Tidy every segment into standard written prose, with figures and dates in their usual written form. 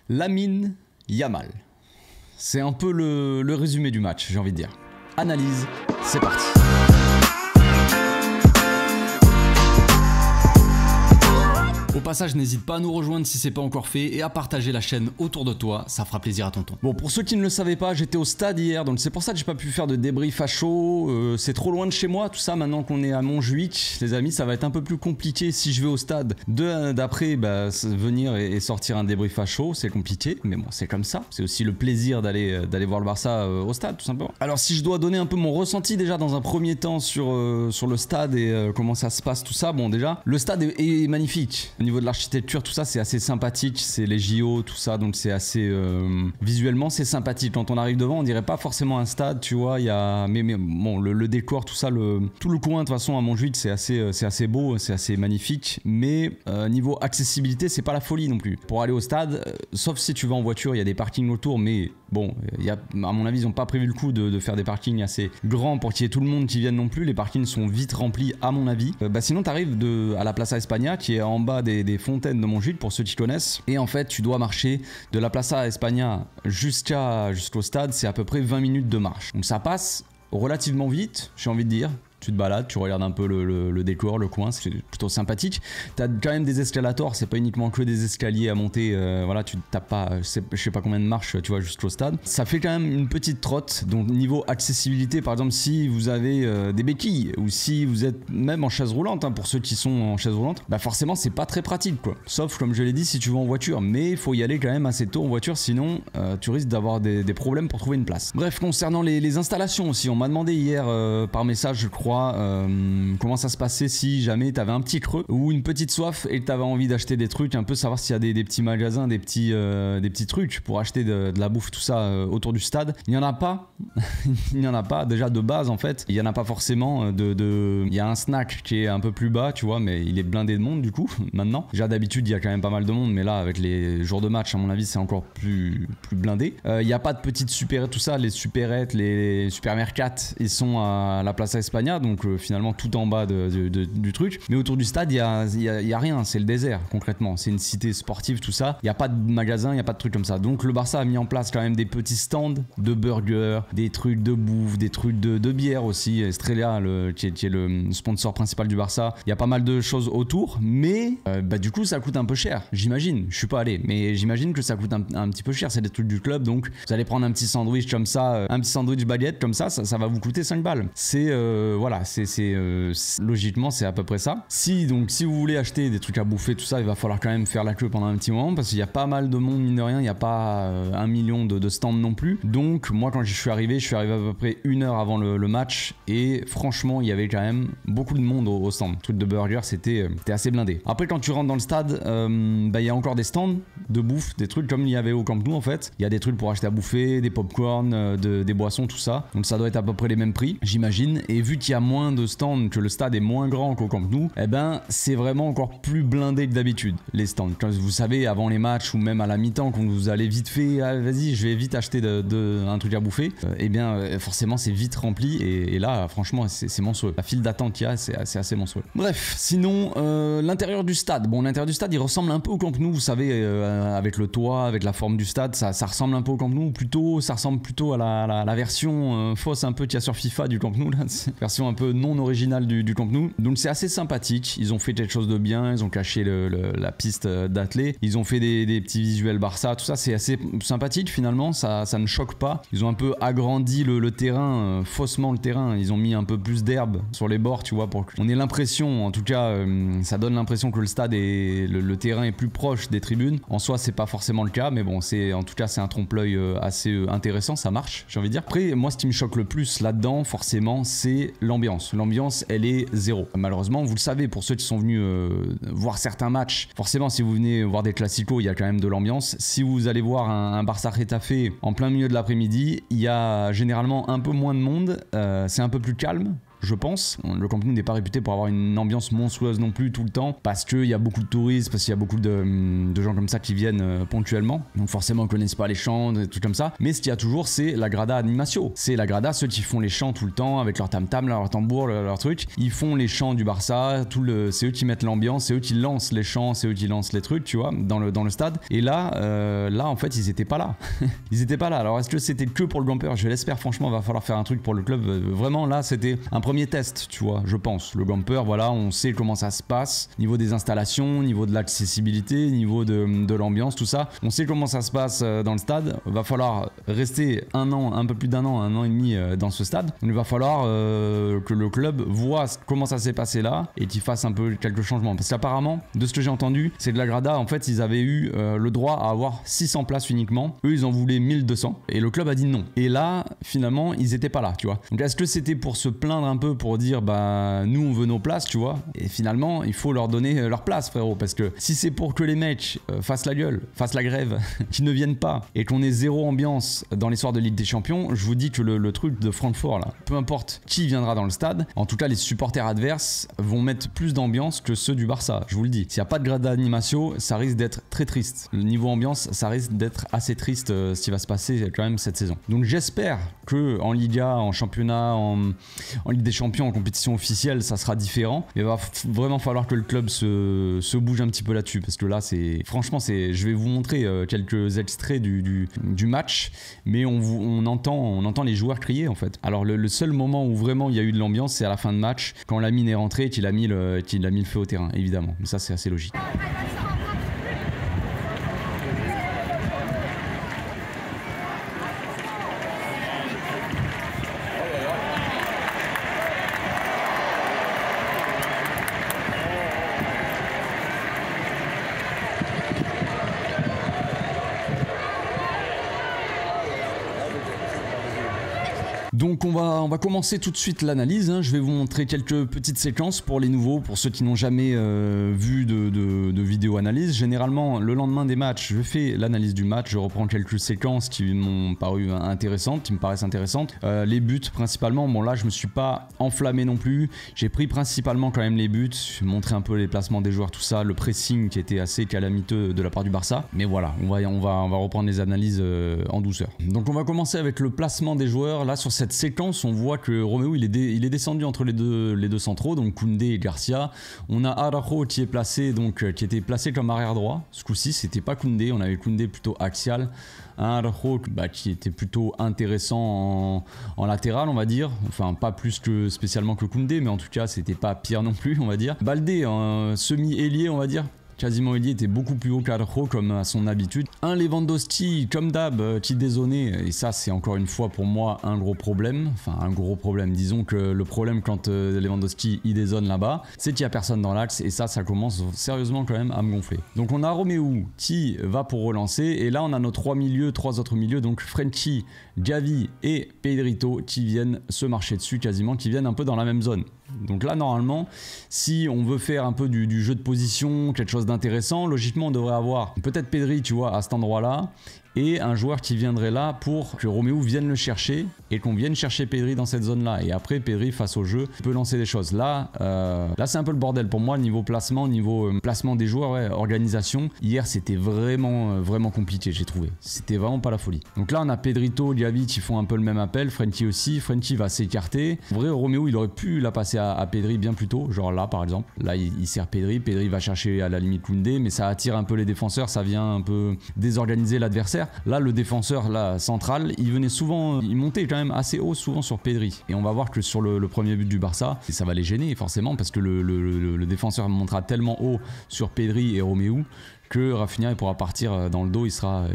Lamine Yamal. C'est un peu le résumé du match, j'ai envie de dire. Analyse, c'est parti. Au passage, n'hésite pas à nous rejoindre si c'est pas encore fait et à partager la chaîne autour de toi, ça fera plaisir à tonton. Bon, pour ceux qui ne le savaient pas, j'étais au stade hier, donc c'est pour ça que j'ai pas pu faire de débrief à chaud. C'est trop loin de chez moi, tout ça. Maintenant qu'on est à Montjuic, les amis, ça va être un peu plus compliqué si je vais au stade. D'après, venir et sortir un débrief à chaud, c'est compliqué, mais bon, c'est comme ça. C'est aussi le plaisir d'aller voir le Barça au stade, tout simplement. Alors, si je dois donner un peu mon ressenti déjà dans un premier temps sur le stade et comment ça se passe, tout ça, bon, déjà, le stade est magnifique. Au niveau de l'architecture, tout ça, c'est assez sympathique. C'est les JO, tout ça, donc c'est assez visuellement, c'est sympathique. Quand on arrive devant, on dirait pas forcément un stade, tu vois. Il y a, mais bon, le décor, tout ça, tout le coin de toute façon à Montjuic, c'est assez beau, c'est assez magnifique. Mais niveau accessibilité, c'est pas la folie non plus. Pour aller au stade, sauf si tu vas en voiture, il y a des parkings autour, mais bon, à mon avis, ils ont pas prévu le coup de faire des parkings assez grands pour qu'il y ait tout le monde qui vienne non plus. Les parkings sont vite remplis, à mon avis. Sinon, tu arrives à la Plaza España, qui est en bas des fontaines de Montjuic, pour ceux qui connaissent. Et en fait, tu dois marcher de la Plaza España jusqu'au stade. C'est à peu près 20 minutes de marche. Donc ça passe relativement vite, j'ai envie de dire. Tu te balades, tu regardes un peu le décor, le coin, c'est plutôt sympathique. T'as quand même des escalators, c'est pas uniquement que des escaliers à monter, voilà, tu tapes pas, je sais pas combien de marches, tu vois, jusqu'au stade. Ça fait quand même une petite trotte, donc niveau accessibilité, par exemple, si vous avez des béquilles, ou si vous êtes même en chaise roulante, hein, pour ceux qui sont en chaise roulante, forcément c'est pas très pratique, quoi. Sauf, comme je l'ai dit, si tu vas en voiture, mais il faut y aller quand même assez tôt en voiture, sinon tu risques d'avoir des problèmes pour trouver une place. Bref, concernant les installations aussi, on m'a demandé hier par message, je crois, comment ça se passait si jamais t'avais un petit creux ou une petite soif et que t'avais envie d'acheter des trucs, un peu savoir s'il y a des petits magasins, des petits trucs pour acheter de la bouffe, tout ça autour du stade. Il n'y en a pas. Il n'y en a pas. Déjà de base, en fait, il n'y en a pas forcément. Il y a un snack qui est un peu plus bas, tu vois, mais il est blindé de monde du coup maintenant. Déjà d'habitude il y a quand même pas mal de monde, mais là avec les jours de match, à mon avis, c'est encore plus blindé. Il n'y a pas de petites supérettes, tout ça, les supérettes, les supermercates, ils sont à la Plaza España, donc finalement tout en bas du truc. Mais autour du stade, il y a rien, c'est le désert concrètement. C'est une cité sportive, tout ça. Il n'y a pas de magasin, il n'y a pas de trucs comme ça. Donc le Barça a mis en place quand même des petits stands de burgers, des trucs de bouffe, des trucs de bière aussi. Estrella, qui est le sponsor principal du Barça. Il y a pas mal de choses autour, mais du coup ça coûte un peu cher, j'imagine. Je suis pas allé, mais j'imagine que ça coûte un petit peu cher. C'est des trucs du club, donc vous allez prendre un petit sandwich comme ça, un petit sandwich baguette comme ça va vous coûter 5 balles. C'est voilà, logiquement c'est à peu près ça. Si vous voulez acheter des trucs à bouffer, tout ça, il va falloir quand même faire la queue pendant un petit moment, parce qu'il y a pas mal de monde, mine de rien. Il n'y a pas 1 million de stands non plus. Donc moi, quand je suis arrivé à peu près 1 heure avant le match, et franchement il y avait quand même beaucoup de monde au stand. Le truc de burger, c'était assez blindé. Après, quand tu rentres dans le stade, il y a encore des stands de bouffe, des trucs comme il y avait au Camp Nou en fait. Il y a des trucs pour acheter à bouffer, des popcorn, des boissons, tout ça. Donc ça doit être à peu près les mêmes prix, j'imagine. Et vu qu'il y a moins de stands, que le stade est moins grand qu'au Camp Nou, c'est vraiment encore plus blindé que d'habitude, les stands. Quand vous savez, avant les matchs ou même à la mi-temps, quand vous allez vite fait, vas-y, je vais vite acheter un truc à bouffer, forcément c'est vite rempli, et là franchement c'est monstrueux. La file d'attente qu'il y a, c'est assez monstrueux. Bref, sinon l'intérieur du stade, l'intérieur du stade il ressemble un peu au Camp Nou, vous savez, avec le toit, avec la forme du stade, ça ressemble un peu au Camp Nou, ça ressemble plutôt à la version fausse un peu qu'il y a sur FIFA du Camp Nou, là, version un peu non originale du Camp Nou. Donc c'est assez sympathique, ils ont fait quelque chose de bien, ils ont caché la piste d'athlée, ils ont fait des petits visuels Barça, tout ça, c'est assez sympathique finalement, ça ne choque pas. Ils ont un peu agrandi le terrain, faussement le terrain, ils ont mis un peu plus d'herbe sur les bords, tu vois, pour qu'on ait l'impression, en tout cas ça donne l'impression que le stade le terrain est plus proche des tribunes. En soi c'est pas forcément le cas, mais bon, en tout cas c'est un trompe-l'œil assez intéressant, ça marche, j'ai envie de dire. Après, moi ce qui me choque le plus là-dedans, forcément, c'est l'ambiance. L'ambiance, elle est zéro. Malheureusement, vous le savez, pour ceux qui sont venus voir certains matchs, forcément si vous venez voir des classicos, il y a quand même de l'ambiance. Si vous allez voir un Barça Getafe en plein milieu de l'après-midi, il y a généralement un peu moins de monde, c'est un peu plus calme. je pense. Le Camp Nou n'est pas réputé pour avoir une ambiance monstrueuse non plus tout le temps, parce qu'il y a beaucoup de touristes, parce qu'il y a beaucoup de gens comme ça qui viennent ponctuellement. Donc forcément, ils connaissent pas les chants, des trucs comme ça. Mais ce qu'il y a toujours, c'est la grada animation. C'est la grada, ceux qui font les chants tout le temps, avec leur tam-tam, leur tambour, leur truc. Ils font les chants du Barça, c'est eux qui mettent l'ambiance, c'est eux qui lancent les chants, c'est eux qui lancent les trucs, tu vois, dans le stade. Et là, en fait, ils étaient pas là. Ils étaient pas là. Alors, est-ce que c'était que pour le Gamper? Je l'espère, franchement, va falloir faire un truc pour le club. Vraiment, là, c'était un premier test, tu vois, je pense. Le Gamper, voilà, on sait comment ça se passe, niveau des installations, niveau de l'accessibilité, niveau de l'ambiance, tout ça. On sait comment ça se passe dans le stade. Va falloir rester un an, un peu plus d'un an et demi dans ce stade. Il va falloir que le club voit comment ça s'est passé là et qu'il fasse un peu quelques changements. Parce qu'apparemment, de ce que j'ai entendu, c'est que la Grada, en fait, ils avaient eu le droit à avoir 600 places uniquement. Eux, ils en voulaient 1200 et le club a dit non. Et là, finalement, ils étaient pas là, tu vois. Donc, est-ce que c'était pour se plaindre un peu, pour dire, bah, nous, on veut nos places, tu vois? Et finalement, il faut leur donner leur place, frérot. Parce que si c'est pour que les mecs fassent la gueule, fassent la grève, qu'ils ne viennent pas et qu'on ait zéro ambiance dans les soirs de Ligue des Champions, je vous dis que le truc de Francfort, là, peu importe qui viendra dans le stade, en tout cas, les supporters adverses vont mettre plus d'ambiance que ceux du Barça, je vous le dis. S'il n'y a pas de grade d'animation, ça risque d'être très triste. Le niveau ambiance, ça risque d'être assez triste ce qui va se passer quand même cette saison. Donc j'espère que en Liga, en championnat, en Ligue des Champions, en compétition officielle, ça sera différent. Mais il va vraiment falloir que le club se bouge un petit peu là-dessus, parce que là, franchement, je vais vous montrer quelques extraits du match, mais on entend les joueurs crier en fait. Alors le seul moment où vraiment il y a eu de l'ambiance, c'est à la fin de match, quand Lamine est rentré et qu'il a mis le feu au terrain, évidemment. Mais ça, c'est assez logique. Donc on va commencer tout de suite l'analyse, hein. Je vais vous montrer quelques petites séquences pour les nouveaux, pour ceux qui n'ont jamais vu de vidéo analyse. Généralement, le lendemain des matchs, je fais l'analyse du match, je reprends quelques séquences qui m'ont paru intéressantes, qui me paraissent intéressantes. Les buts principalement, bon là je me suis pas enflammé non plus, j'ai pris principalement quand même les buts, montré un peu les placements des joueurs, tout ça, le pressing qui était assez calamiteux de la part du Barça. Mais voilà, on va reprendre les analyses en douceur. Donc on va commencer avec le placement des joueurs. Là sur cette séquence, on voit que Romeu il est descendu entre les deux centraux, donc Koundé et Garcia. On a Araujo qui était placé comme arrière droit. Ce coup-ci, c'était pas Koundé, on avait Koundé plutôt axial. Araujo qui était plutôt intéressant en latéral, on va dire. Enfin, pas plus que spécialement que Koundé, mais en tout cas, c'était pas pire non plus, on va dire. Baldé, semi-ailier, on va dire. Quasiment il était beaucoup plus haut qu'Araujo comme à son habitude. Un Lewandowski comme d'hab qui dézonnait, et ça c'est encore une fois pour moi un gros problème. Enfin un gros problème, disons que le problème quand Lewandowski il dézonne là-bas, c'est qu'il n'y a personne dans l'axe, et ça commence sérieusement quand même à me gonfler. Donc on a Romeu qui va pour relancer, et là on a nos trois autres milieux, donc Frenkie, Gavi et Pedrito qui viennent se marcher dessus quasiment, qui viennent un peu dans la même zone. Donc là normalement, si on veut faire un peu du jeu de position, quelque chose d'intéressant, logiquement on devrait avoir peut-être Pedri, tu vois, à cet endroit là, et un joueur qui viendrait là pour que Romeu vienne le chercher et qu'on vienne chercher Pedri dans cette zone là, et après Pedri face au jeu peut lancer des choses. Là c'est un peu le bordel pour moi niveau placement, placement des joueurs, ouais, organisation. Hier c'était vraiment compliqué, j'ai trouvé, c'était vraiment pas la folie. Donc là on a Pedrito, Gavi qui font un peu le même appel, Frenkie aussi, Frenkie va s'écarter. En vrai Romeu il aurait pu la passer à Pedri bien plus tôt, genre là par exemple, là il sert Pedri va chercher à la limite Koundé, mais ça attire un peu les défenseurs, ça vient un peu désorganiser l'adversaire. Là le défenseur là, central, il montait quand même assez haut souvent sur Pedri, et on va voir que sur le premier but du Barça, ça va les gêner forcément, parce que le défenseur montera tellement haut sur Pedri et Romeu que Rafinha il pourra partir dans le dos, il sera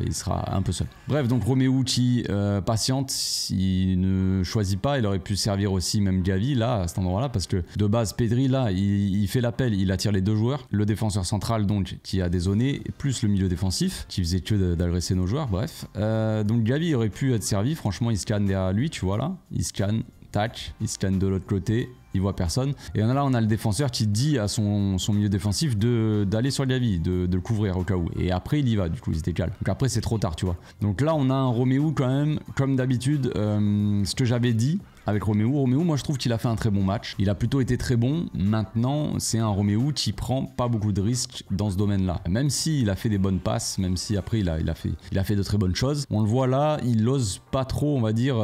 un peu seul. Bref, donc Romeu qui patiente, il ne choisit pas, il aurait pu servir aussi même Gavi là à cet endroit là, parce que de base Pedri là il fait l'appel, il attire les deux joueurs, le défenseur central donc qui a dézonné, plus le milieu défensif qui faisait que d'agresser nos joueurs. Bref, donc Gavi aurait pu être servi, franchement il scanne derrière lui, tu vois là, il scanne, tac, il scanne de l'autre côté, il voit personne. Et là, on a le défenseur qui dit à son milieu défensif d'aller sur Gavi, de le couvrir au cas où. Et après, il y va, du coup, il se décale. Donc après, c'est trop tard, tu vois. Donc là, on a un Romeu quand même, comme d'habitude, ce que j'avais dit avec Romeu, moi je trouve qu'il a fait un très bon match. Il a plutôt été très bon. Maintenant, c'est un Romeu qui prend pas beaucoup de risques dans ce domaine-là. Même s'il a fait des bonnes passes, même si après il a fait de très bonnes choses. On le voit là, il ose pas trop, on va dire.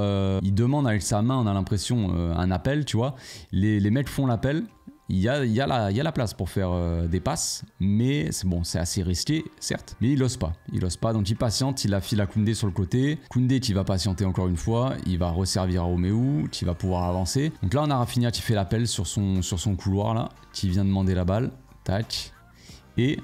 Il demande avec sa main, on a l'impression, un appel, tu vois. Les mecs font l'appel. Il y a la place pour faire des passes, mais c'est assez risqué, certes. Mais il ose pas, donc il patiente, il a file à Koundé sur le côté. Koundé qui va patienter encore une fois, il va resservir à Romeu, qui va pouvoir avancer. Donc là on a Rafinha qui fait l'appel sur son couloir là, qui vient demander la balle, tac. Et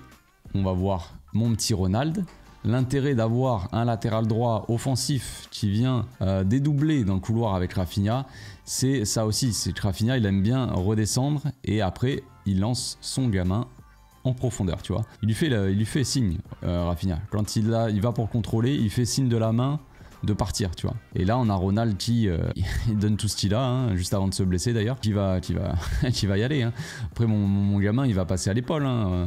on va voir mon petit Ronald. L'intérêt d'avoir un latéral droit offensif qui vient dédoubler dans le couloir avec Rafinha, c'est ça aussi, c'est que Rafinha il aime bien redescendre et après il lance son gamin en profondeur, tu vois. Il lui fait signe, Rafinha. Quand il va pour contrôler, il fait signe de la main de partir, tu vois. Et là on a Ronald qui il donne tout ce qu'il a, hein, juste avant de se blesser d'ailleurs, qui va y aller, hein. Après mon gamin il va passer à l'épaule, hein.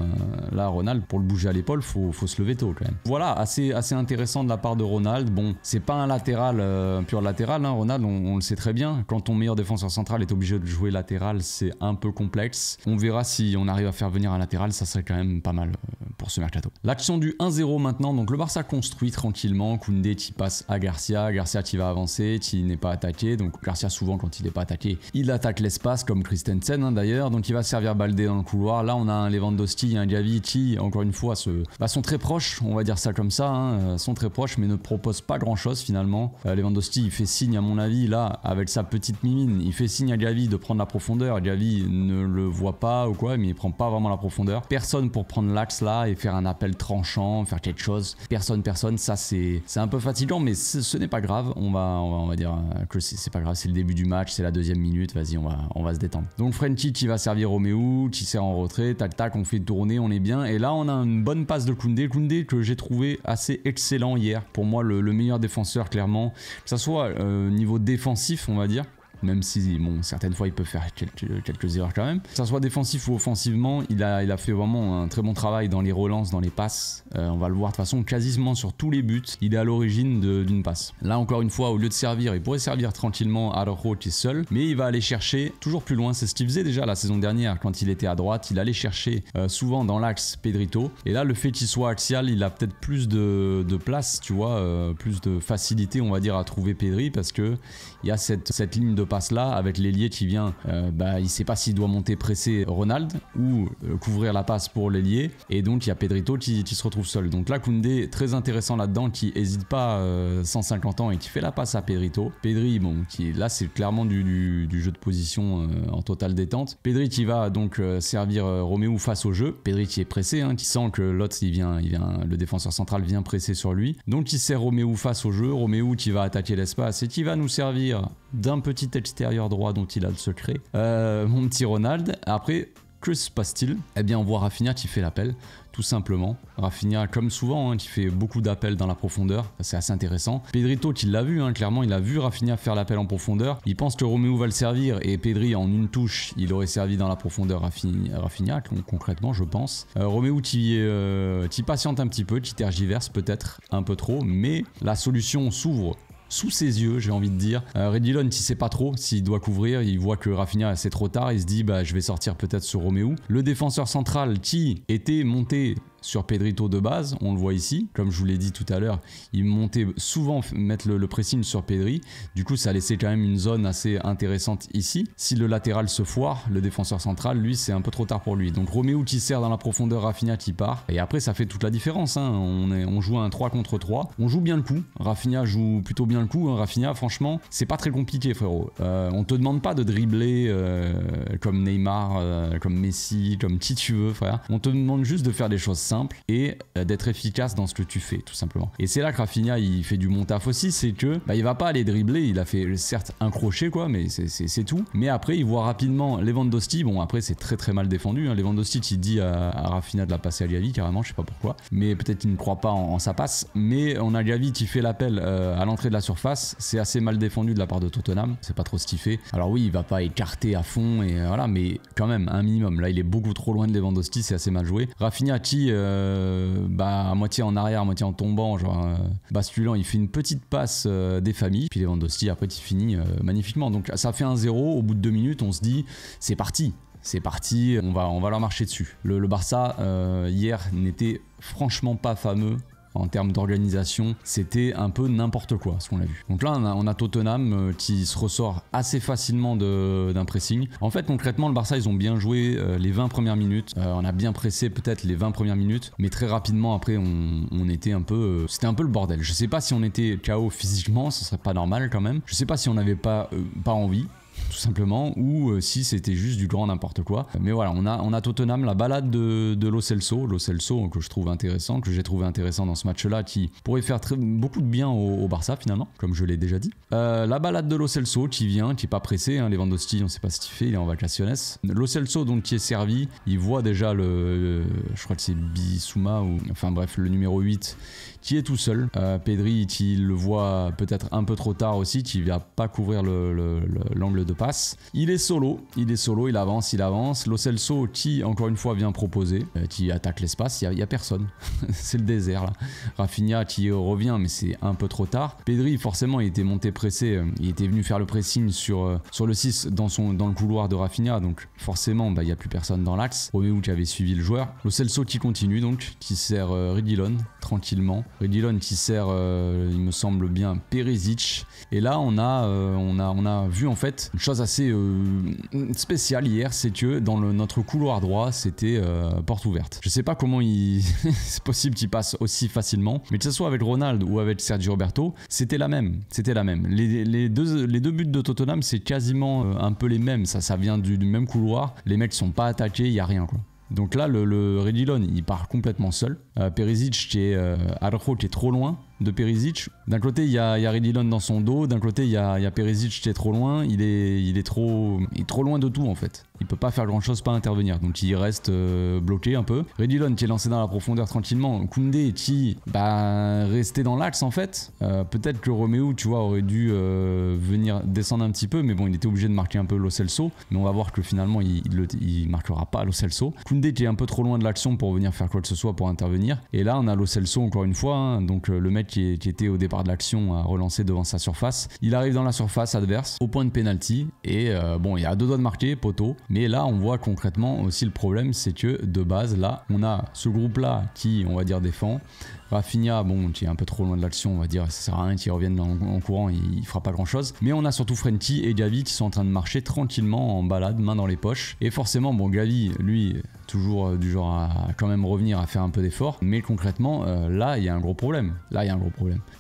Là Ronald, pour le bouger à l'épaule, faut se lever tôt quand même. Voilà, assez intéressant de la part de Ronald. Bon, c'est pas un latéral, pur latéral, hein, Ronald, on le sait très bien. Quand ton meilleur défenseur central est obligé de jouer latéral, c'est un peu complexe. On verra si on arrive à faire venir un latéral, ça serait quand même pas mal pour ce mercato. L'action du 1-0 maintenant, donc le Barça construit tranquillement, Koundé qui passe à Garcia qui va avancer, qui n'est pas attaqué. Donc Garcia souvent quand il n'est pas attaqué, il attaque l'espace comme Christensen, hein, d'ailleurs. Donc il va servir Baldé dans le couloir. Là on a un Lewandowski et un Gavi qui encore une fois sont très proches, on va dire ça comme ça, hein, sont très proches mais ne proposent pas grand chose finalement. Lewandowski il fait signe à mon avis là avec sa petite mimine, il fait signe à Gavi de prendre la profondeur. Gavi ne le voit pas ou quoi, mais il prend pas vraiment la profondeur. Personne pour prendre l'axe là et faire un appel tranchant, faire quelque chose. Personne, ça c'est un peu fatigant, mais ce n'est pas grave, on va dire que c'est pas grave, c'est le début du match, c'est la 2e minute, vas-y on va se détendre. Donc Frenkie qui va servir Romeu, qui sert en retrait, tac tac, on fait tourner, on est bien, et là on a une bonne passe de Koundé que j'ai trouvé assez excellent hier, pour moi le meilleur défenseur clairement, que ça soit niveau défensif on va dire. Même si, bon, certaines fois il peut faire quelques erreurs quand même. Que ça soit défensif ou offensivement, il a fait vraiment un très bon travail dans les relances, dans les passes. On va le voir de toute façon, quasiment sur tous les buts, il est à l'origine d'une passe. Là encore une fois, au lieu de servir, il pourrait servir tranquillement Araujo qui est seul, mais il va aller chercher toujours plus loin. C'est ce qu'il faisait déjà la saison dernière quand il était à droite. Il allait chercher souvent dans l'axe Pedrito. Et là, le fait qu'il soit axial, il a peut-être plus de place, tu vois, plus de facilité, on va dire, à trouver Pedri, parce que il y a cette ligne de passe là avec l'ailier qui vient, il sait pas s'il doit monter presser Ronald ou couvrir la passe pour l'ailier, et donc il y a Pedrito qui se retrouve seul. Donc là Koundé très intéressant là-dedans, qui hésite pas 150 ans et qui fait la passe à Pedrito. Pedri, bon, là c'est clairement du jeu de position en totale détente. Pedri qui va donc servir Romeu face au jeu. Pedri qui est pressé, hein, qui sent que l'autre le défenseur central vient presser sur lui, donc il sert Romeu face au jeu. Romeu qui va attaquer l'espace et qui va nous servir d'un petit extérieur droit dont il a le secret, mon petit Ronald. Après, que se passe-t-il? Eh bien on voit Rafinha qui fait l'appel, tout simplement. Rafinha comme souvent, hein, qui fait beaucoup d'appels dans la profondeur, c'est assez intéressant. Pedrito qui l'a vu, hein, clairement il a vu Rafinha faire l'appel en profondeur, il pense que Romeu va le servir, et Pedri en une touche il aurait servi dans la profondeur Rafinha concrètement je pense. Romeu qui patiente un petit peu, qui tergiverse peut-être un peu trop, mais la solution s'ouvre sous ses yeux, j'ai envie de dire. Reguilón, il sait pas trop s'il doit couvrir, il voit que Rafinha c'est trop tard, il se dit je vais sortir peut-être sur Romeu. Le défenseur central qui était monté sur Pedrito de base, on le voit ici, comme je vous l'ai dit tout à l'heure, il montait souvent mettre le pressing sur Pedri, du coup ça laissait quand même une zone assez intéressante ici. Si le latéral se foire, le défenseur central, lui c'est un peu trop tard pour lui. Donc Romeu qui sert dans la profondeur, Rafinha qui part, et après ça fait toute la différence, hein. On joue un 3 contre 3, on joue bien le coup, Rafinha joue plutôt bien le coup, hein. Rafinha franchement c'est pas très compliqué frérot, on te demande pas de dribbler comme Neymar, comme Messi, comme qui tu veux frère, on te demande juste de faire des choses simples. simple et d'être efficace dans ce que tu fais tout simplement. Et c'est là que Rafinha il fait du bon taf aussi, c'est que il va pas aller dribbler, il a fait certes un crochet quoi, mais c'est tout. Mais après il voit rapidement Lewandowski, bon après c'est très mal défendu, hein. Lewandowski il dit à Rafinha de la passer à Gavi carrément, je sais pas pourquoi, mais peut-être il ne croit pas en sa passe, mais on a Gavi qui fait l'appel à l'entrée de la surface, c'est assez mal défendu de la part de Tottenham, c'est pas trop ce qu'il fait. Alors oui il va pas écarter à fond et voilà, mais quand même un minimum, là il est beaucoup trop loin de Lewandowski, c'est assez mal joué. Rafinha qui à moitié en arrière, à moitié en tombant, genre basculant, il fait une petite passe des familles, puis Lewandowski après il finit magnifiquement, donc ça fait 1-0, au bout de 2 minutes on se dit c'est parti, on va leur marcher dessus. Le Barça hier n'était franchement pas fameux en termes d'organisation, c'était un peu n'importe quoi ce qu'on a vu. Donc là on a Tottenham qui se ressort assez facilement d'un pressing. En fait concrètement le Barça ils ont bien joué les 20 premières minutes, on a bien pressé peut-être les 20 premières minutes, mais très rapidement après on était un peu, c'était un peu le bordel. Je sais pas si on était KO physiquement, ce serait pas normal quand même. Je sais pas si on n'avait pas envie, tout simplement, ou si c'était juste du grand n'importe quoi. Mais voilà, on a Tottenham, la balade de Lo Celso que je trouve intéressant, que j'ai trouvé intéressant dans ce match-là, qui pourrait faire beaucoup de bien au Barça finalement, comme je l'ai déjà dit. La balade de Lo Celso qui vient, qui est pas pressé, hein, Lewandowski, on sait pas ce qu'il fait, il est en vacaciones. Lo Celso donc qui est servi, il voit déjà je crois que c'est Bissouma, ou enfin bref, le numéro 8, qui est tout seul. Pedri, qui le voit peut-être un peu trop tard aussi, qui va pas couvrir l'angle de passe. Il est solo, il avance. Lo Celso qui encore une fois vient proposer, qui attaque l'espace, il y a personne. C'est le désert là. Rafinha qui revient mais c'est un peu trop tard. Pedri forcément il était monté pressé, il était venu faire le pressing sur le 6 dans le couloir de Rafinha, donc forcément il n'y a plus personne dans l'axe. Romeu qui avait suivi le joueur. Lo Celso qui continue donc, qui sert Reguilón tranquillement. Reguilón qui sert il me semble bien Perisic. Et là on a vu en fait une chose assez spéciale hier, c'est que dans notre couloir droit c'était porte ouverte. Je sais pas comment c'est possible qu'il passe aussi facilement, mais que ce soit avec Ronald ou avec Sergio Roberto, c'était la même. Les deux buts de Tottenham c'est quasiment un peu les mêmes, ça vient du même couloir, les mecs sont pas attaqués, il y a rien quoi. Donc là le Reguilón il part complètement seul. Perisic qui est Araujo qui est trop loin de Perisic. D'un côté il y a Reguilón dans son dos, d'un côté il y a Perisic qui est trop loin, il est trop loin de tout en fait. Il peut pas faire grand chose, pas intervenir, donc il reste bloqué un peu. Reguilón qui est lancé dans la profondeur tranquillement, Koundé qui restait dans l'axe en fait. Peut-être que Romeu tu vois aurait dû venir descendre un petit peu, mais bon il était obligé de marquer un peu Lo Celso, mais on va voir que finalement il marquera pas Lo Celso. Koundé qui est un peu trop loin de l'action pour venir faire quoi que ce soit, pour intervenir, et là on a Lo Celso encore une fois, hein, donc le mec qui était au départ de l'action à relancer devant sa surface, il arrive dans la surface adverse au point de penalty et bon il y a 2 doigts de marquer poteau. Mais là on voit concrètement aussi le problème, c'est que de base là on a ce groupe là qui on va dire défend. Rafinha, bon, qui est un peu trop loin de l'action, on va dire, ça sert à rien qu'il revienne en courant, il fera pas grand chose. Mais on a surtout Frenkie et Gavi qui sont en train de marcher tranquillement en balade, main dans les poches. Et forcément, bon, Gavi, lui, toujours du genre à quand même revenir à faire un peu d'effort. Mais concrètement, là, il y a un gros problème.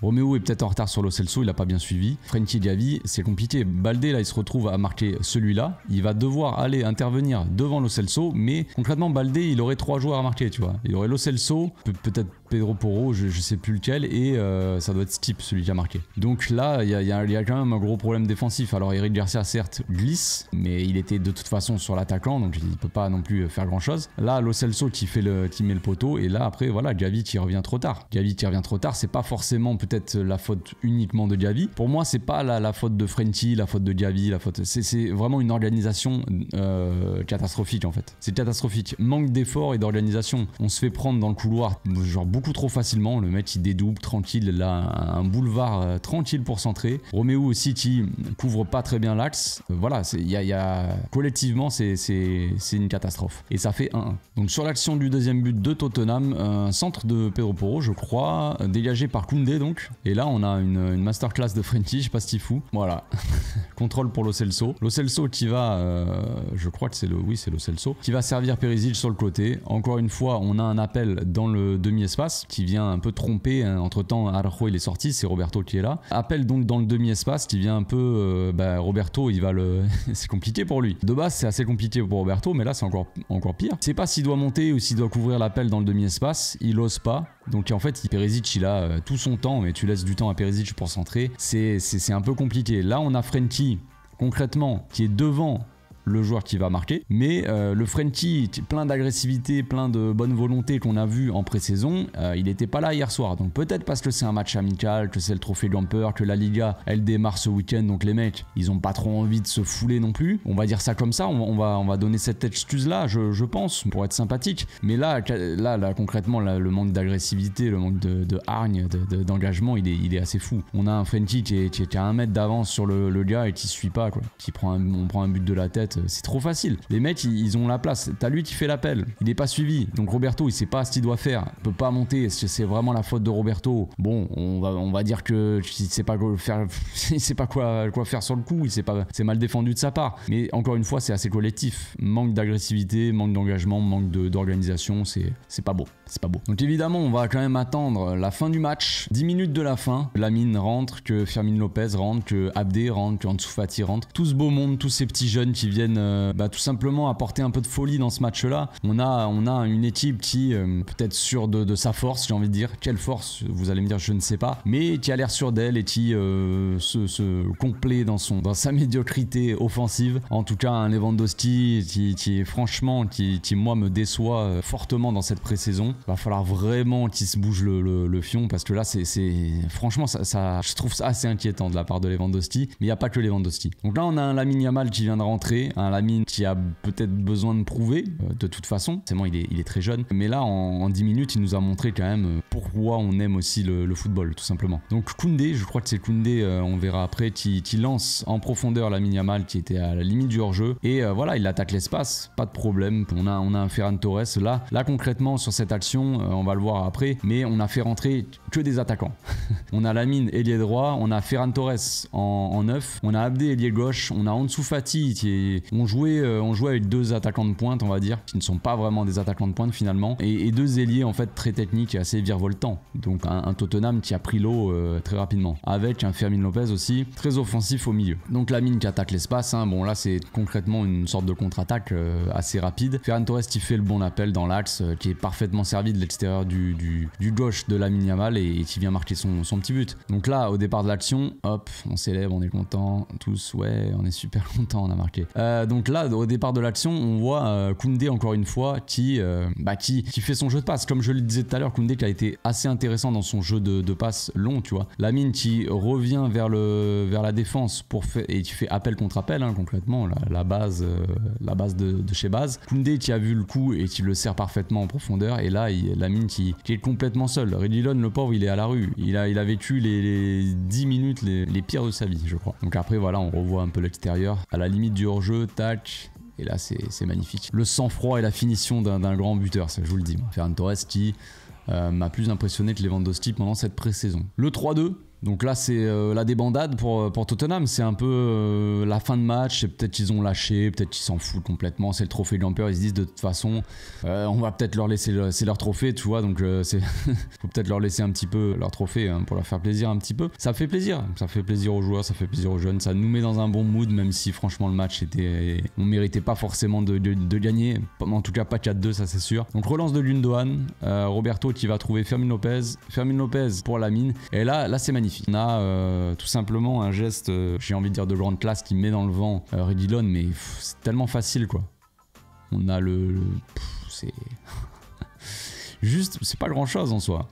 Romeu est peut-être en retard sur Lo Celso, il a pas bien suivi. Frenkie et Gavi, c'est compliqué. Baldé, là, il se retrouve à marquer celui-là. Il va devoir aller intervenir devant Lo Celso, mais concrètement, Baldé, il aurait 3 joueurs à marquer, tu vois. Il aurait Lo Celso, peut-être Pedro Porro, je sais plus lequel, et ça doit être Stipe, celui qui a marqué. Donc là, il y a quand même un gros problème défensif. Alors Eric Garcia, certes, glisse, mais il était de toute façon sur l'attaquant, donc il peut pas non plus faire grand chose. Là, Lo Celso qui met le poteau, et là, après, voilà, Gavi qui revient trop tard. C'est pas forcément peut-être la faute uniquement de Gavi. Pour moi, c'est pas la faute de Frenkie, la faute de Gavi, c'est vraiment une organisation catastrophique en fait. C'est catastrophique. Manque d'effort et d'organisation. On se fait prendre dans le couloir, genre beaucoup trop facilement. Le mec il dédouble tranquille, là un boulevard tranquille pour centrer. Romeu aussi qui couvre pas très bien l'axe. Voilà, collectivement c'est une catastrophe. Et ça fait 1-1. Donc sur l'action du deuxième but de Tottenham, un centre de Pedro Porro, je crois, dégagé par Koundé donc. Et là on a une masterclass de Frenkie, je sais pas ce qu'il fout. Voilà. Contrôle pour Lo Celso. Lo Celso qui va, je crois que c'est Lo Celso, qui va servir Perisic sur le côté. Encore une fois, on a un appel dans le demi-espace. demi-espace qui vient un peu tromper. Entre temps, Araujo il est sorti, c'est Roberto qui est là. Appelle donc dans le demi-espace qui vient un peu. Roberto, il va le. C'est compliqué pour lui. De base, c'est assez compliqué pour Roberto, mais là, c'est encore pire. Il sait pas s'il doit monter ou s'il doit couvrir l'appel dans le demi-espace. Il ose pas. Donc en fait, Perisic, il a tout son temps, mais tu laisses du temps à Perisic pour centrer. C'est un peu compliqué. Là, on a Frenkie, concrètement, qui est devant le joueur qui va marquer, mais le Frenkie, plein d'agressivité, plein de bonne volonté qu'on a vu en pré-saison, il n'était pas là hier soir. Donc peut-être parce que c'est un match amical, que c'est le trophée Gamper, que la Liga elle démarre ce week-end, donc les mecs ils ont pas trop envie de se fouler non plus. On va dire ça comme ça, on va donner cette excuse là, je pense, pour être sympathique. Mais là concrètement, le manque d'agressivité, le manque de hargne, d'engagement, il est assez fou. On a un Frenkie qui est à 1 mètre d'avance sur le gars et qui suit pas quoi, on prend un but de la tête. C'est trop facile. Les mecs, ils ont la place. T'as lui qui fait l'appel. Il n'est pas suivi. Donc Roberto, il sait pas ce qu'il doit faire. Il peut pas monter. Est-ce que c'est vraiment la faute de Roberto? Bon, on va dire que il sait pas quoi faire. Il sait pas quoi faire sur le coup. C'est mal défendu de sa part. Mais encore une fois, c'est assez collectif. Manque d'agressivité, manque d'engagement, manque d'organisation. C'est pas beau. C'est pas beau. Donc évidemment, on va quand même attendre la fin du match. 10 minutes de la fin. Lamine rentre, que Fermin Lopez rentre, que Abdé rentre, que Ansu Fati rentre. Tout ce beau monde, tous ces petits jeunes qui viennent tout simplement apporter un peu de folie dans ce match-là. On a une équipe qui peut-être sûre de sa force, j'ai envie de dire. Quelle force? Vous allez me dire, je ne sais pas. Mais qui a l'air sûre d'elle et qui se complaît dans sa médiocrité offensive. En tout cas, un Lewandowski qui franchement, qui moi me déçoit fortement dans cette pré-saison. Va falloir vraiment qu'il se bouge le fion parce que là, franchement, ça, je trouve ça assez inquiétant de la part de Lewandowski. Mais il n'y a pas que Lewandowski. Donc là, on a un Lamine Yamal qui vient de rentrer, un Lamine qui a peut-être besoin de prouver de toute façon. C'est bon, il est très jeune. Mais là, en 10 minutes, il nous a montré quand même pourquoi on aime aussi le football, tout simplement. Donc Koundé, je crois que c'est Koundé, on verra après, qui lance en profondeur Lamine Yamal qui était à la limite du hors-jeu. Et voilà, il attaque l'espace, pas de problème. On a un Ferran Torres. Là concrètement, sur cette action, on va le voir après, mais on a fait rentrer que des attaquants. On a Lamine, ailier droit, on a Ferran Torres en 9, on a Abdé, ailier gauche, on a Ansu Fati on jouait avec 2 attaquants de pointe, on va dire, qui ne sont pas vraiment des attaquants de pointe finalement, et 2 ailiers en fait très techniques et assez virevoltants. Donc un Tottenham qui a pris l'eau très rapidement, avec un Fermin Lopez aussi très offensif au milieu. Donc Lamine qui attaque l'espace, bon là c'est concrètement une sorte de contre-attaque assez rapide. Ferran Torres qui fait le bon appel dans l'axe, qui est parfaitement servi de l'extérieur du gauche de Lamine Yamal et qui vient marquer son petit but. Donc là au départ de l'action, hop, on s'élève, on est content tous, ouais, on est super content, on a marqué. Donc là au départ de l'action, on voit Koundé encore une fois qui fait son jeu de passe. Comme je le disais tout à l'heure, Koundé qui a été assez intéressant dans son jeu de passe long, tu vois. Lamine qui revient vers la défense et qui fait appel contre appel, concrètement, la base de chez base. Koundé qui a vu le coup et qui le sert parfaitement en profondeur, et là Lamine qui est complètement seul. Reguilon, le pauvre, il est à la rue. Il a vécu les 10 minutes les pires de sa vie, je crois. Donc après voilà, on revoit un peu l'extérieur à la limite du hors-jeu, tac. Et là c'est magnifique. Le sang-froid et la finition d'un grand buteur, ça je vous le dis. Ferran Torres qui m'a plus impressionné que Lewandowski pendant cette pré-saison. Le 3-2. Donc là c'est la débandade pour Tottenham, c'est un peu la fin de match, peut-être qu'ils ont lâché, peut-être qu'ils s'en foutent complètement, c'est le trophée Gamper, ils se disent de toute façon on va peut-être leur laisser leur trophée, tu vois, donc faut peut-être leur laisser un petit peu leur trophée pour leur faire plaisir un petit peu. Ça fait plaisir aux joueurs, ça fait plaisir aux jeunes, ça nous met dans un bon mood, même si franchement le match on méritait pas forcément de gagner, en tout cas pas 4-2, ça c'est sûr. Donc relance de Gundogan, Roberto qui va trouver Fermin Lopez pour Lamine, et là c'est magnifique. On a tout simplement un geste, j'ai envie de dire de grande classe, qui met dans le vent Reguilon, mais c'est tellement facile quoi. On a c'est juste, c'est pas grand chose en soi,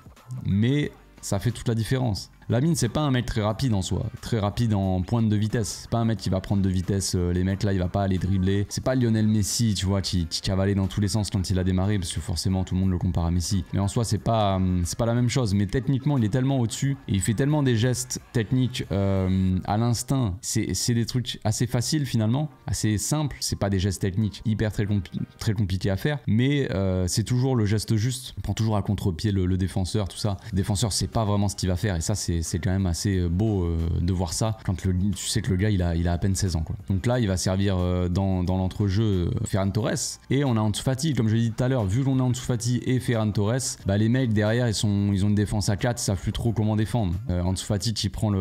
mais ça fait toute la différence. Lamine, c'est pas un mec très rapide en soi, très rapide en pointe de vitesse. C'est pas un mec qui va prendre de vitesse les mecs là, il va pas aller dribbler. C'est pas Lionel Messi, tu vois, qui cavalait dans tous les sens quand il a démarré, parce que forcément tout le monde le compare à Messi. Mais en soi, c'est pas la même chose. Mais techniquement, il est tellement au-dessus et il fait tellement des gestes techniques à l'instinct. C'est des trucs assez faciles finalement, assez simples. C'est pas des gestes techniques hyper très compliqués à faire, mais c'est toujours le geste juste. On prend toujours à contre-pied le défenseur, tout ça. Le défenseur, c'est pas vraiment ce qu'il va faire, et ça, c'est c'est quand même assez beau de voir ça quand tu sais que le gars il a à peine 16 ans quoi. Donc là il va servir dans l'entrejeu Ferran Torres, et on a Ansu Fati, comme je l'ai dit tout à l'heure, vu qu'on a Ansu Fati et Ferran Torres, bah les mecs derrière ils ont une défense à 4, ils savent plus trop comment défendre. Ansu Fati qui prend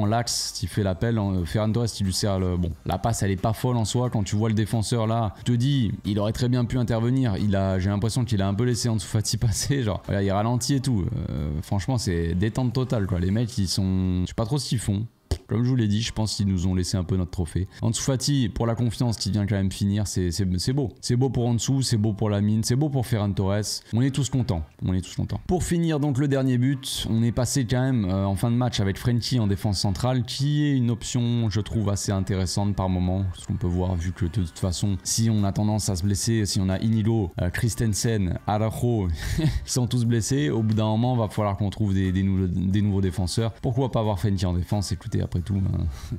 l'axe, qui fait l'appel, Ferran Torres qui lui sert bon, la passe elle est pas folle en soi, quand tu vois le défenseur là, je te dis, il aurait très bien pu intervenir, j'ai l'impression qu'il a un peu laissé Ansu Fati passer, genre il ralentit et tout, franchement c'est détente totale quoi, les mecs ils sont, je sais pas trop ce qu'ils font. Comme je vous l'ai dit, je pense qu'ils nous ont laissé un peu notre trophée. Ansu Fati, pour la confiance qui vient quand même finir, c'est beau. C'est beau pour Ansu, c'est beau pour Lamine, c'est beau pour Ferran Torres. On est tous contents. Pour finir donc le dernier but, on est passé quand même en fin de match avec Frenkie en défense centrale, qui est une option, je trouve, assez intéressante par moment. Ce qu'on peut voir, vu que de toute façon, si on a tendance à se blesser, si on a Inigo, Christensen, Araujo, qui sont tous blessés, au bout d'un moment, il va falloir qu'on trouve des nouveaux défenseurs. Pourquoi pas avoir Frenkie en défense? Écoutez, après tout,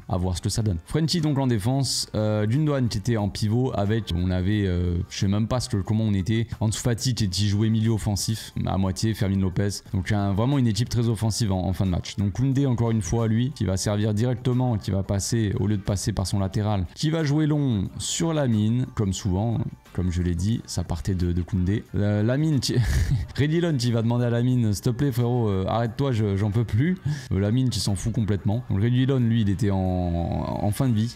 à voir ce que ça donne. Frenkie donc en défense, Gundogan qui était en pivot avec, on avait, je sais même pas comment on était, Ansu Fati qui jouait milieu offensif à moitié, Fermin Lopez, donc vraiment une équipe très offensive en fin de match. Donc Koundé encore une fois lui, qui va servir directement, qui va passer, au lieu de passer par son latéral, qui va jouer long sur Lamine, comme souvent, comme je l'ai dit, ça partait de Koundé. Lamine, Reguilón qui va demander à Lamine, s'il te plaît frérot, arrête-toi, j'en peux plus. Lamine qui s'en fout complètement. Donc Reguilón, lui, il était en fin de vie.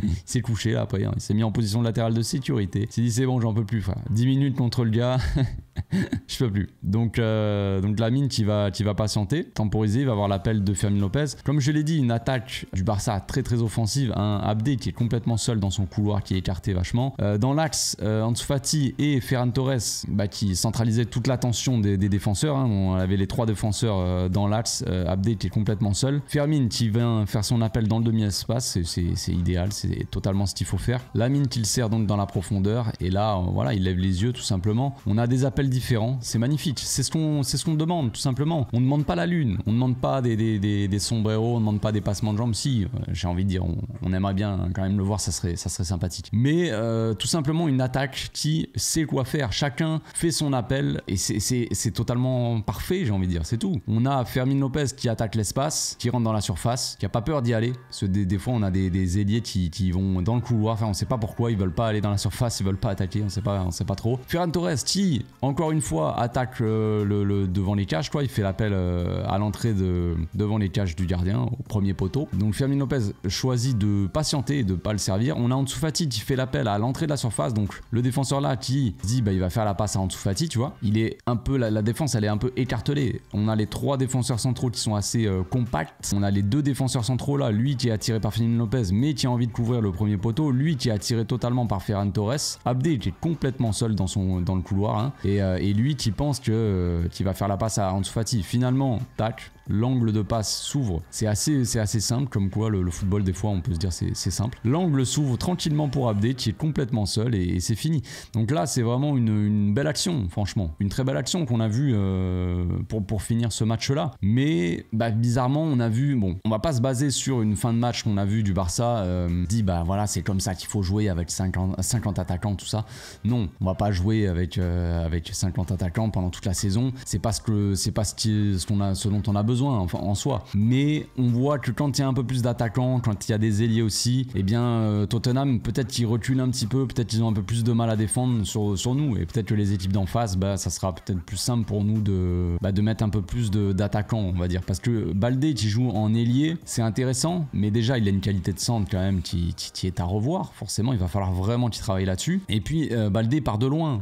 Il s'est couché là après, hein. Il s'est mis en position latérale de sécurité. Il s'est dit c'est bon, j'en peux plus. Enfin, 10 minutes contre le gars. Je peux plus. Donc Lamine qui va patienter, temporiser, il va avoir l'appel de Fermin Lopez. Comme je l'ai dit, une attaque du Barça très très offensive, un Abdé qui est complètement seul dans son couloir, qui est écarté vachement. Dans l'axe, Ansu Fati et Ferran Torres qui centralisaient toute l'attention des défenseurs, hein. On avait les 3 défenseurs dans l'axe, Abdé qui est complètement seul. Fermin qui vient faire son appel dans le demi-espace, c'est idéal, c'est totalement ce qu'il faut faire. Lamine qui le sert donc dans la profondeur, et là voilà, il lève les yeux tout simplement. On a des appels différents, c'est magnifique, c'est ce qu'on demande tout simplement. On ne demande pas la lune, on ne demande pas des sombreros, on ne demande pas des passements de jambes. Si, j'ai envie de dire, on aimerait bien quand même le voir, ça serait sympathique. Mais tout simplement une attaque qui sait quoi faire, chacun fait son appel, et c'est totalement parfait, j'ai envie de dire, c'est tout. On a Fermin Lopez qui attaque l'espace, qui rentre dans la surface, qui a pas peur d'y aller, parce que des fois on a des ailiers qui vont dans le couloir, enfin on sait pas pourquoi, ils veulent pas aller dans la surface, ils veulent pas attaquer, on sait pas trop. Ferran Torres qui, encore une fois, attaque devant les cages, quoi. Il fait l'appel à l'entrée devant les cages du gardien, au premier poteau. Donc Fermin Lopez choisit de patienter et de pas le servir. On a Ansu Fati qui fait l'appel à l'entrée de la surface, donc le défenseur là qui dit il va faire la passe à Ansu Fati, tu vois. Il est un peu, la défense elle est un peu écartelée. On a les 3 défenseurs centraux qui sont assez compacts. On a les 2 défenseurs centraux là, lui qui est attiré par Fermin Lopez mais qui a envie de couvrir le premier poteau, lui qui est attiré totalement par Ferran Torres. Abdé qui est complètement seul dans le couloir, hein. Et lui qui pense qu'il va faire la passe à Ansu Fati. Finalement, tac, l'angle de passe s'ouvre. C'est assez simple, comme quoi le football des fois on peut se dire c'est simple. L'angle s'ouvre tranquillement pour Abdé qui est complètement seul, et c'est fini. Donc là c'est vraiment une belle action, franchement. Une très belle action qu'on a vue pour finir ce match là. Mais bizarrement on a vu, bon, on va pas se baser sur une fin de match qu'on a vu du Barça, dit voilà c'est comme ça qu'il faut jouer avec 50 attaquants, tout ça. Non, on va pas jouer avec 50 attaquants pendant toute la saison. C'est pas ce dont on a besoin en soi. Mais on voit que quand il y a un peu plus d'attaquants, quand il y a des ailiers aussi, eh bien Tottenham peut-être qu'ils reculent un petit peu, peut-être qu'ils ont un peu plus de mal à défendre sur nous, et peut-être que les équipes d'en face, ça sera peut-être plus simple pour nous de mettre un peu plus d'attaquants, on va dire, parce que Baldé qui joue en ailier, c'est intéressant, mais déjà il a une qualité de centre quand même qui est à revoir. Forcément il va falloir vraiment qu'il travaille là-dessus. Et puis Baldé part de loin,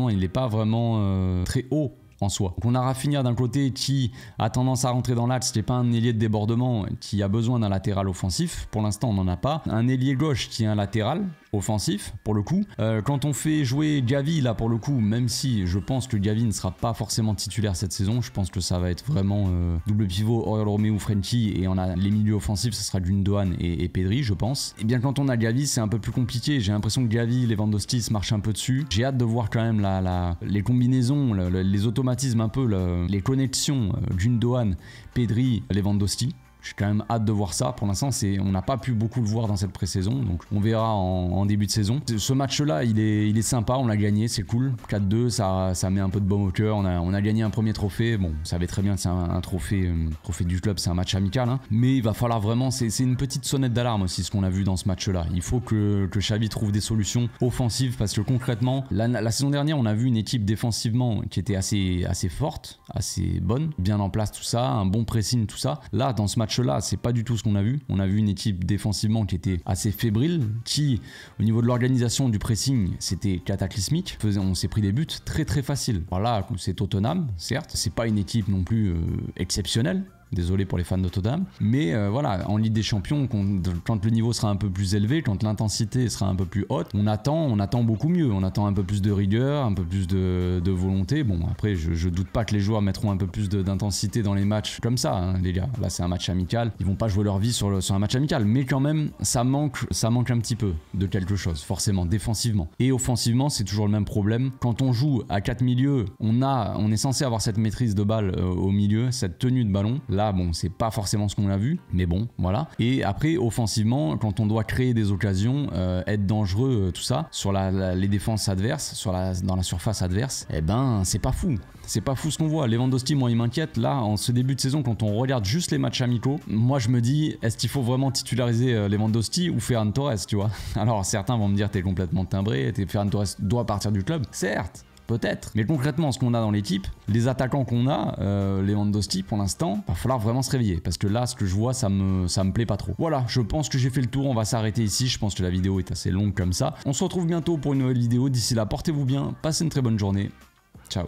il n'est pas vraiment très haut en soi. Donc on a Rafinha d'un côté qui a tendance à rentrer dans l'axe, qui n'est pas un ailier de débordement, qui a besoin d'un latéral offensif. Pour l'instant on n'en a pas. Un ailier gauche qui est un latéral offensif pour le coup. Quand on fait jouer Gavi là pour le coup, même si je pense que Gavi ne sera pas forcément titulaire cette saison, je pense que ça va être vraiment double pivot Oriol Romeu, Frenkie, et on a les milieux offensifs, ça sera Gundogan et Pedri je pense. Et bien quand on a Gavi c'est un peu plus compliqué, j'ai l'impression que Gavi, Lewandowski se marchent un peu dessus. J'ai hâte de voir quand même les combinaisons, les automatismes un peu, les connexions Gundogan, Pedri, Lewandowski. J'ai quand même hâte de voir ça. Pour l'instant, on n'a pas pu beaucoup le voir dans cette pré-saison, donc on verra en début de saison. Ce match-là, il est sympa, on l'a gagné, c'est cool. 4-2, ça met un peu de baume au cœur. On a gagné un premier trophée. Bon, vous savez très bien que c'est un trophée du club, c'est un match amical, hein. Mais il va falloir vraiment, c'est une petite sonnette d'alarme aussi ce qu'on a vu dans ce match-là. Il faut que Xavi trouve des solutions offensives parce que concrètement, la saison dernière, on a vu une équipe défensivement qui était assez forte, assez bonne, bien en place, tout ça, un bon pressing, tout ça. Là, dans ce match-là, c'est pas du tout ce qu'on a vu. On a vu une équipe défensivement qui était assez fébrile, qui, au niveau de l'organisation du pressing, c'était cataclysmique. On s'est pris des buts très faciles. Alors là, c'est Tottenham, certes, c'est pas une équipe non plus exceptionnelle. Désolé pour les fans de Tottenham. Mais voilà, en Ligue des Champions, quand le niveau sera un peu plus élevé, quand l'intensité sera un peu plus haute, on attend beaucoup mieux. On attend un peu plus de rigueur, un peu plus de volonté. Bon, après, je doute pas que les joueurs mettront un peu plus d'intensité dans les matchs comme ça, hein, les gars. Là, c'est un match amical. Ils vont pas jouer leur vie sur un match amical. Mais quand même, ça manque un petit peu de quelque chose, forcément, défensivement. Et offensivement, c'est toujours le même problème. Quand on joue à 4 milieux, on est censé avoir cette maîtrise de balle au milieu, cette tenue de ballon. Là, bon, c'est pas forcément ce qu'on a vu, mais bon, voilà. Et après, offensivement, quand on doit créer des occasions, être dangereux, tout ça, sur les défenses adverses, dans la surface adverse, eh ben, c'est pas fou. C'est pas fou ce qu'on voit. Lewandowski, moi, il m'inquiète. Là, en ce début de saison, quand on regarde juste les matchs amicaux, moi, je me dis, est-ce qu'il faut vraiment titulariser Lewandowski ou Ferran Torres, tu vois? Alors, certains vont me dire, t'es complètement timbré, Ferran Torres doit partir du club. Certes. Peut-être. Mais concrètement, ce qu'on a dans l'équipe, les attaquants qu'on a, Lewandowski, pour l'instant, va falloir vraiment se réveiller. Parce que là, ce que je vois, ça me plaît pas trop. Voilà, je pense que j'ai fait le tour. On va s'arrêter ici. Je pense que la vidéo est assez longue comme ça. On se retrouve bientôt pour une nouvelle vidéo. D'ici là, portez-vous bien. Passez une très bonne journée. Ciao.